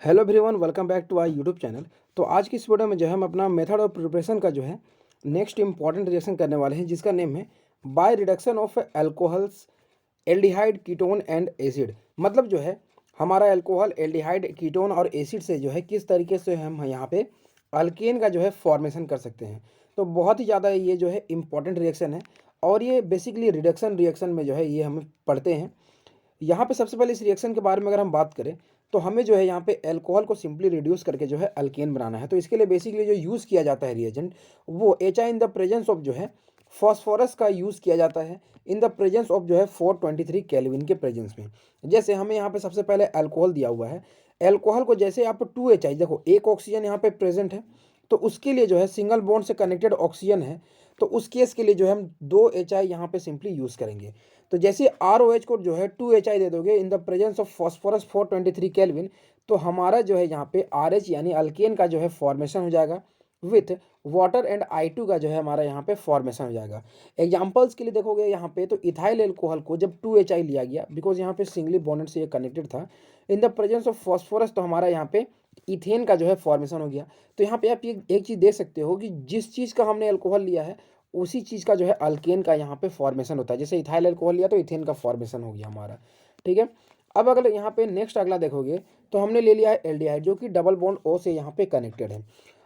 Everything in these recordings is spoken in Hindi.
Hello everyone, welcome back to our YouTube channel. तो आज की इस वीडियो में जो है हम अपना मेथड ऑफ प्रिपरेशन का जो है नेक्स्ट इंपॉर्टेंट रिएक्शन करने वाले हैं, जिसका नेम है by reduction of alcohols, aldehyde, ketone and acid. मतलब जो है हमारा एल्कोहल, एल्डिहाइड, कीटोन और एसिड से जो है किस तरीके से हम यहाँ पे अल्केन का जो है फॉर्मेशन कर सकते हैं। तो बहुत ही ज़्यादा ये जो है इंपॉर्टेंट रिएक्शन है और ये बेसिकली रिडक्शन रिएक्शन में जो है ये हम पढ़ते हैं। यहाँ पे सबसे पहले इस रिएक्शन के बारे में अगर हम बात करें तो हमें जो है यहाँ पे अल्कोहल को सिंपली रिड्यूस करके जो है अल्केन बनाना है। तो इसके लिए बेसिकली जो यूज़ किया जाता है रिएजेंट, वो HI in the presence of जो है फॉस्फोरस का यूज़ किया जाता है इन द प्रेजेंस ऑफ जो है 423 केल्विन के प्रेजेंस में। जैसे हमें यहाँ पे सबसे पहले अल्कोहल दिया हुआ है। अल्कोहल को जैसे आप 2HI, देखो एक ऑक्सीजन यहाँ पे प्रेजेंट है, तो उसके लिए जो है सिंगल बॉन्ड से कनेक्टेड ऑक्सीजन है, तो उस केस के लिए जो है हम 2HI यहाँ पे सिंपली यूज़ करेंगे। तो जैसे ROH को जो है 2HI दे दोगे in the presence of phosphorus 423 kelvin, तो हमारा जो है यहाँ पे RH यानी अल्केन का जो है फॉर्मेशन हो जाएगा विथ वाटर एंड I2 का जो है हमारा यहाँ पे फॉर्मेशन हो जाएगा। एग्जांपल्स के लिए देखोगे यहाँ पे, तो इथाइल एल्कोहल को जब 2HI लिया गया, बिकॉज यहाँ पे सिंगली बॉन्डेड से ये कनेक्टेड था in the presence of phosphorus, तो हमारा यहाँ पे इथेन का जो है फॉर्मेशन हो गया। तो यहाँ पे आप ये एक चीज़ देख सकते हो कि जिस चीज़ का हमने अल्कोहल लिया है उसी चीज़ का जो है अल्केन का यहाँ पे फॉर्मेशन होता है। जैसे इथाइल अल्कोहल लिया तो इथेन का फॉर्मेशन हो गया हमारा, ठीक है। अब अगर यहाँ पे नेक्स्ट अगला देखोगे तो हमने ले लिया है एल्डिहाइड, जो कि डबल बॉन्ड O से यहाँ पे कनेक्टेड है।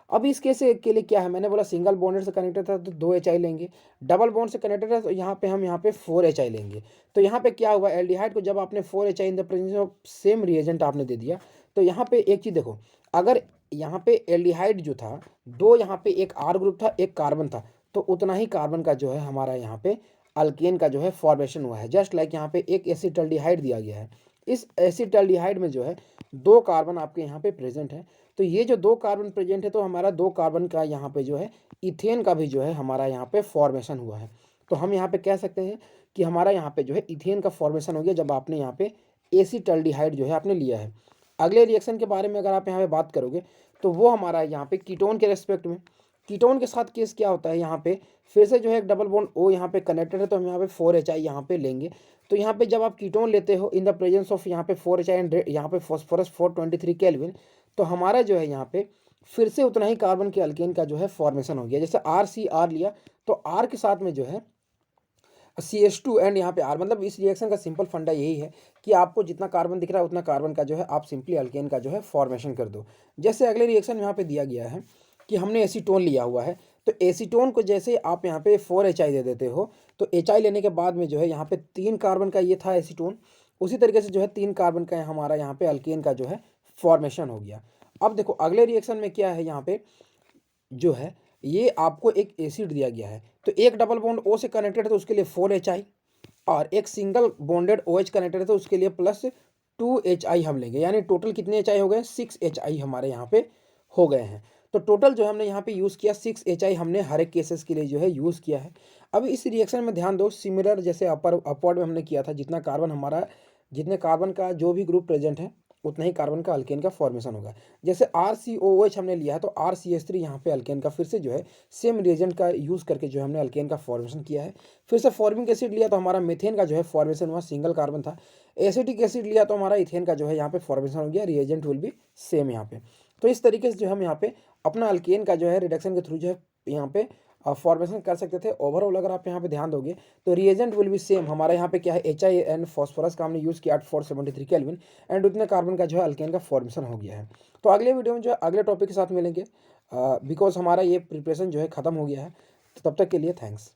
अब इस केस के लिए क्या है, मैंने बोला सिंगल बॉन्डेड से कनेक्टेड था तो 2HI लेंगे, डबल बॉन्ड से कनेक्टेड है तो यहाँ पे हम यहाँ पे 4HI लेंगे। तो यहाँ पे क्या हुआ, एल्डिहाइड को जब आपने 4HI in the presence of same reagent आपने दे दिया, तो यहाँ पे एक चीज़ देखो, अगर यहाँ पे एल्डिहाइड जो था, दो यहाँ पे एक R ग्रुप था एक कार्बन था, तो उतना ही कार्बन का जो है हमारा यहाँ पे अल्केन का जो है फॉर्मेशन हुआ है। जस्ट लाइक यहाँ पे एक एसिटाल्डिहाइड दिया गया है, इस एसिटाल्डिहाइड में जो है दो कार्बन आपके यहाँ पे प्रेजेंट है। तो ये जो दो कार्बन प्रेजेंट है, तो हमारा दो कार्बन का यहाँ पे जो है इथेन का भी जो है हमारा यहाँ पे फॉर्मेशन हुआ है। तो हम यहाँ पे कह सकते हैं कि हमारा यहाँ पे जो है इथेन का फॉर्मेशन हो गया जब आपने यहाँ पे एसिटाल्डिहाइड जो है आपने लिया है। अगले रिएक्शन के बारे में अगर आप यहाँ पे बात करोगे तो वो हमारा यहाँ पे कीटोन के रेस्पेक्ट में, कीटोन के साथ केस क्या होता है, यहाँ पे फिर से जो है एक डबल बॉन्ड O यहाँ पे कनेक्टेड है, तो हम यहाँ पे 4HI यहाँ पे लेंगे। तो यहाँ पे जब आप कीटोन लेते हो इन द प्रेजेंस ऑफ यहाँ पे 4HI एंड यहाँ पे फॉस्फोरस 423 केल्विन, तो हमारा जो है यहाँ पे फिर से उतना ही कार्बन के अल्केन का जो है फॉर्मेशन हो गया। जैसे RCR लिया तो R के साथ में जो है CH2 एंड यहाँ पे R, मतलब इस रिएक्शन का सिंपल फंडा यही है कि आपको जितना कार्बन दिख रहा है उतना कार्बन का जो है आप सिंपली अल्केन का जो है फॉर्मेशन कर दो। जैसे अगले रिएक्शन में यहाँ पे दिया गया है कि हमने एसीटोन लिया हुआ है, तो एसीटोन को जैसे आप यहाँ पे 4HI दे देते हो, तो HI लेने के बाद में जो है यहाँ पे 3 कार्बन का ये था एसीटोन, उसी तरीके से जो है 3 कार्बन का हमारा यहाँ पे अल्केन का जो है फॉर्मेशन हो गया। अब देखो अगले रिएक्शन में क्या है, यहाँ पे जो है ये आपको एक एसिड दिया गया है, तो एक डबल बॉन्ड O से कनेक्टेड है तो उसके लिए 4HI, और एक सिंगल बॉन्डेड OH कनेक्टेड है तो उसके लिए प्लस 2HI हम लेंगे। यानी टोटल कितने HI हो गए, 6HI हमारे यहाँ पे हो गए हैं। तो टोटल जो हमने यहाँ पे यूज़ किया 6HI हमने हर एक केसेस के लिए जो है यूज़ किया है। अब इस रिएक्शन में ध्यान दो, सिमिलर जैसे अपवर्ड में हमने किया था, जितना कार्बन हमारा, जितने कार्बन का जो भी ग्रुप प्रेजेंट है उतना ही कार्बन का अल्केन का फॉर्मेशन होगा। जैसे RCOH हमने लिया है तो RCH3 यहाँ पे अल्केन का फिर से जो है सेम रिएजेंट का यूज़ करके जो है हमने अल्केन का फॉर्मेशन किया है। फिर से फॉर्मिक एसिड लिया तो हमारा मीथेन का जो है फॉर्मेशन हुआ, सिंगल कार्बन था। एसिटिक एसिड लिया तो हमारा इथेन का जो है यहाँ पे फॉर्मेशन हो गया, रिएजेंट विल बी सेम यहाँ पे। तो इस तरीके से जो हम यहाँ पे अपना अल्केन का जो है रिडक्शन के थ्रू जो है यहाँ पे फॉर्मेशन कर सकते थे। ओवरऑल अगर आप यहाँ पे ध्यान दोगे तो रिएजेंट विल बी सेम। हमारा यहाँ पे क्या है, HI एंड फॉस्फोरस का हमने यूज़ किया 473 केल्विन एंड उतने कार्बन का जो है अल्केन का फॉर्मेशन हो गया है। तो अगले वीडियो में जो है अगले टॉपिक के साथ मिलेंगे, बिकॉज हमारा ये प्रिपरेशन जो है ख़त्म हो गया है। तो तब तक के लिए थैंक्स।